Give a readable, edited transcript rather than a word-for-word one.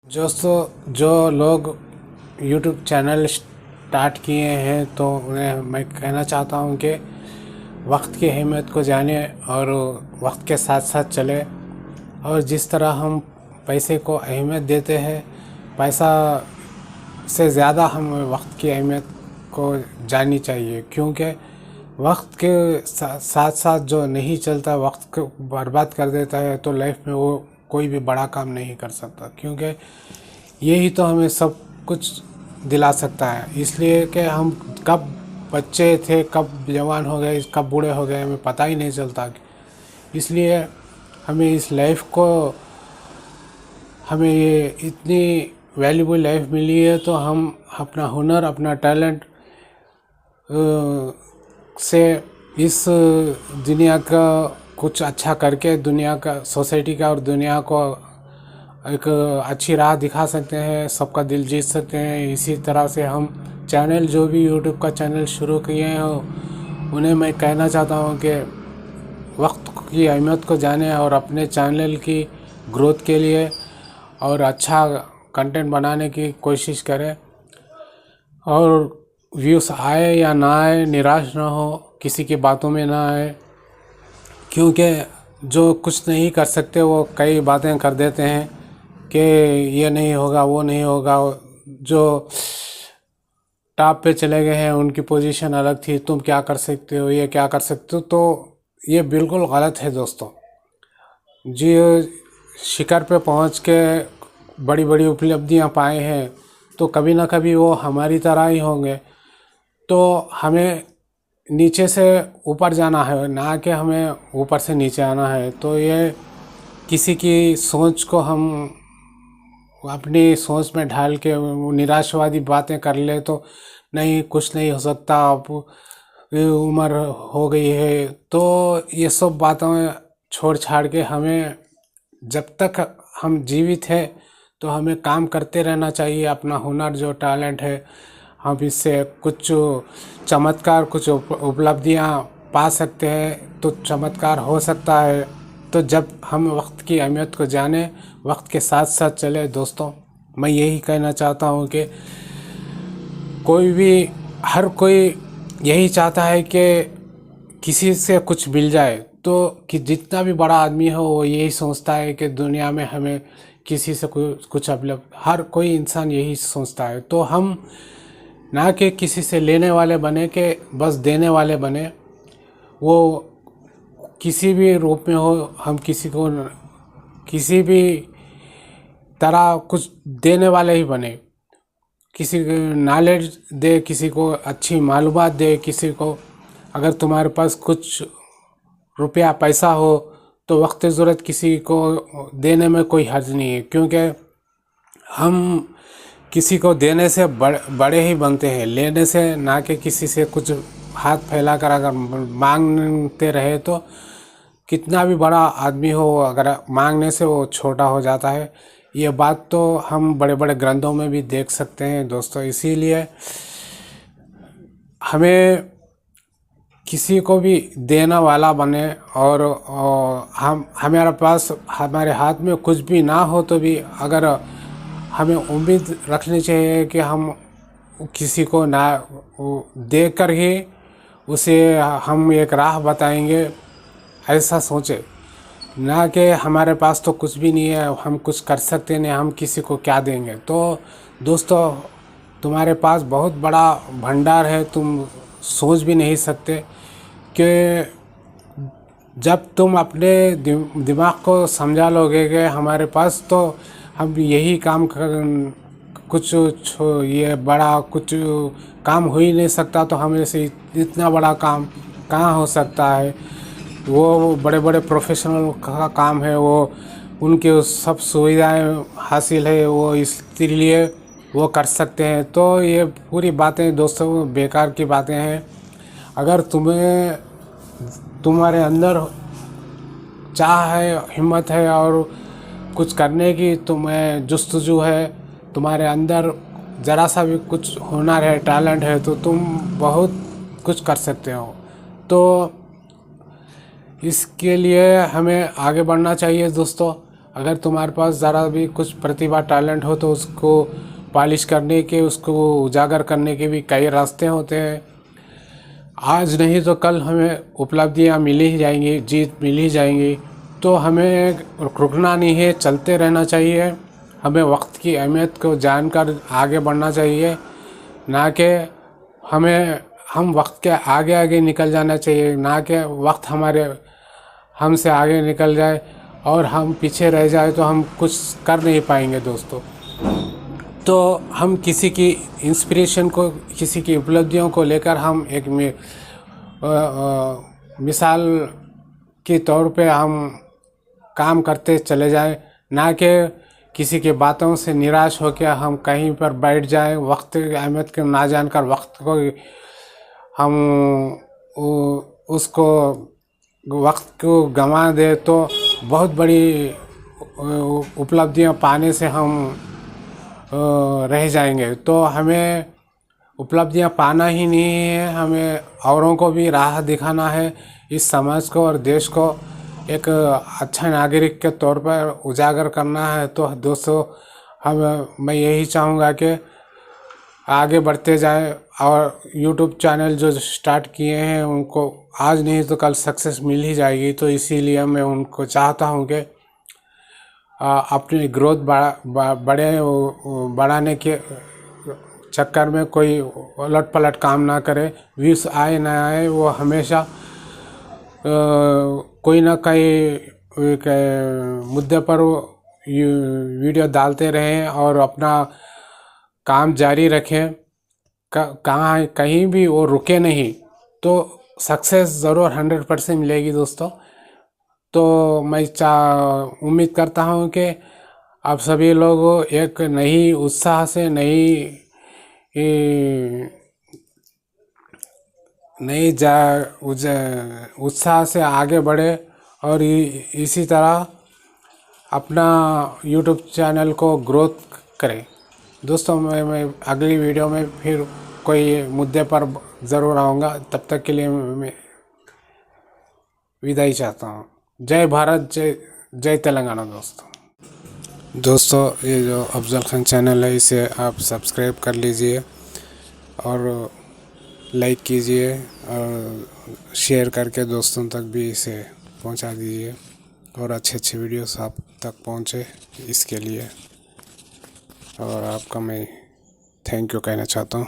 दोस्तों, जो लोग यूट्यूब चैनल स्टार्ट किए हैं तो उन्हें मैं कहना चाहता हूं कि वक्त की अहमियत को जाने और वक्त के साथ साथ चले। और जिस तरह हम पैसे को अहमियत देते हैं, पैसा से ज़्यादा हमें वक्त की अहमियत को जाननी चाहिए, क्योंकि वक्त के साथ साथ जो नहीं चलता, वक्त को बर्बाद कर देता है, तो लाइफ में वो कोई भी बड़ा काम नहीं कर सकता, क्योंकि यही तो हमें सब कुछ दिला सकता है। इसलिए कि हम कब बच्चे थे, कब जवान हो गए, कब बूढ़े हो गए, हमें पता ही नहीं चलता। इसलिए हमें इस लाइफ को, हमें ये इतनी वैल्यूबल लाइफ मिली है, तो हम अपना हुनर, अपना टैलेंट से इस दुनिया का कुछ अच्छा करके दुनिया का, सोसाइटी का और दुनिया को एक अच्छी राह दिखा सकते हैं, सबका दिल जीत सकते हैं। इसी तरह से हम चैनल, जो भी यूट्यूब का चैनल शुरू किए हैं, उन्हें मैं कहना चाहता हूं कि वक्त की अहमियत को जाने और अपने चैनल की ग्रोथ के लिए और अच्छा कंटेंट बनाने की कोशिश करें। और व्यूज़ आए या ना आए, निराश ना हो, किसी की बातों में ना आए, क्योंकि जो कुछ नहीं कर सकते वो कई बातें कर देते हैं कि ये नहीं होगा, वो नहीं होगा। जो टॉप पे चले गए हैं, उनकी पोजीशन अलग थी, तुम क्या कर सकते हो, ये क्या कर सकते हो, तो ये बिल्कुल गलत है दोस्तों। जी, शिखर पे पहुंच के बड़ी बड़ी उपलब्धियां पाए हैं, तो कभी ना कभी वो हमारी तरह ही होंगे। तो हमें नीचे से ऊपर जाना है, ना कि हमें ऊपर से नीचे आना है। तो ये किसी की सोच को हम अपनी सोच में ढाल के निराशावादी बातें कर ले तो नहीं, कुछ नहीं हो सकता, अब उम्र हो गई है, तो ये सब बातें छोड़ छाड़ के हमें, जब तक हम जीवित हैं तो हमें काम करते रहना चाहिए। अपना हुनर, जो टैलेंट है, हम इससे कुछ चमत्कार, कुछ उपलब्धियां पा सकते हैं, तो चमत्कार हो सकता है। तो जब हम वक्त की अहमियत को जाने, वक्त के साथ साथ चले दोस्तों, मैं यही कहना चाहता हूँ कि कोई भी, हर कोई यही चाहता है कि किसी से कुछ मिल जाए। तो कि जितना भी बड़ा आदमी हो, वो यही सोचता है कि दुनिया में हमें किसी से कुछ उपलब्ध, हर कोई इंसान यही सोचता है। तो हम ना कि किसी से लेने वाले बने, के बस देने वाले बने। वो किसी भी रूप में हो, हम किसी को किसी भी तरह कुछ देने वाले ही बने। किसी को नॉलेज दे, किसी को अच्छी मालूमात दे, किसी को, अगर तुम्हारे पास कुछ रुपया पैसा हो तो वक्त ज़रूरत किसी को देने में कोई हर्ज नहीं है, क्योंकि हम किसी को देने से बड़े ही बनते हैं, लेने से ना। कि किसी से कुछ हाथ फैलाकर अगर मांगते रहे तो कितना भी बड़ा आदमी हो, अगर मांगने से वो छोटा हो जाता है। ये बात तो हम बड़े बड़े ग्रंथों में भी देख सकते हैं दोस्तों। इसीलिए हमें किसी को भी देना वाला बने, और हम, हमारे पास, हमारे हाथ में कुछ भी ना हो तो भी, अगर हमें उम्मीद रखनी चाहिए कि हम किसी को ना देकर ही उसे हम एक राह बताएंगे, ऐसा सोचे। ना कि हमारे पास तो कुछ भी नहीं है, हम कुछ कर सकते नहीं, हम किसी को क्या देंगे। तो दोस्तों, तुम्हारे पास बहुत बड़ा भंडार है, तुम सोच भी नहीं सकते कि जब तुम अपने दिमाग को समझा लोगे कि हमारे पास तो हम यही काम कर, कुछ ये बड़ा कुछ काम हो ही नहीं सकता, तो हमें से इतना बड़ा काम कहाँ हो सकता है। वो बड़े बड़े प्रोफेशनल का काम है, वो उनके सब सुविधाएं हासिल है, वो इसलिए वो कर सकते हैं। तो ये पूरी बातें दोस्तों बेकार की बातें हैं। अगर तुम्हें, तुम्हारे अंदर चाह है, हिम्मत है और कुछ करने की तुम्हें जुस्तजू है, तुम्हारे अंदर ज़रा सा भी कुछ हुनर है, टैलेंट है, तो तुम बहुत कुछ कर सकते हो। तो इसके लिए हमें आगे बढ़ना चाहिए दोस्तों। अगर तुम्हारे पास ज़रा भी कुछ प्रतिभा टैलेंट हो तो उसको पॉलिश करने के, उसको उजागर करने के भी कई रास्ते होते हैं। आज नहीं तो कल हमें उपलब्धियां मिल ही जाएंगी, जीत मिल ही जाएंगी। तो हमें रुकना नहीं है, चलते रहना चाहिए। हमें वक्त की अहमियत को जानकर आगे बढ़ना चाहिए, ना कि हम वक्त के आगे आगे निकल जाना चाहिए, ना कि वक्त हमसे आगे निकल जाए और हम पीछे रह जाए तो हम कुछ कर नहीं पाएंगे दोस्तों। तो हम किसी की इंस्पिरेशन को, किसी की उपलब्धियों को लेकर हम एक मिसाल के तौर पे हम काम करते चले जाएं, ना कि किसी की बातों से निराश होकर हम कहीं पर बैठ जाएं, वक्त की अहमियत को ना जानकर वक्त को हम उसको वक्त को गंवा दे तो बहुत बड़ी उपलब्धियां पाने से हम रह जाएंगे। तो हमें उपलब्धियां पाना ही नहीं है, हमें औरों को भी राह दिखाना है, इस समाज को और देश को एक अच्छा नागरिक के तौर पर उजागर करना है। तो दोस्तों मैं यही चाहूँगा कि आगे बढ़ते जाएं और YouTube चैनल जो स्टार्ट किए हैं उनको आज नहीं तो कल सक्सेस मिल ही जाएगी। तो इसीलिए मैं उनको चाहता हूँ कि अपनी ग्रोथ बढ़ाने के चक्कर में कोई उलट पलट काम ना करे। व्यूज़ आए ना आए, वो हमेशा कोई ना कोई मुद्दे पर वीडियो डालते रहें और अपना काम जारी रखें। कहीं भी वो रुके नहीं तो सक्सेस ज़रूर 100% मिलेगी दोस्तों। तो मैं उम्मीद करता हूँ कि आप सभी लोग एक नई उत्साह से, उत्साह से आगे बढ़े और इसी तरह अपना YouTube चैनल को ग्रोथ करें। दोस्तों मैं अगली वीडियो में फिर कोई मुद्दे पर ज़रूर आऊँगा। तब तक के लिए मैं विदाई चाहता हूँ। जय भारत, जय तेलंगाना। दोस्तों ये जो अफजल खान चैनल है इसे आप सब्सक्राइब कर लीजिए और लाइक कीजिए और शेयर करके दोस्तों तक भी इसे पहुंचा दीजिए और अच्छे वीडियोस आप तक पहुंचे इसके लिए। और आपका मैं थैंक यू कहना चाहता हूँ।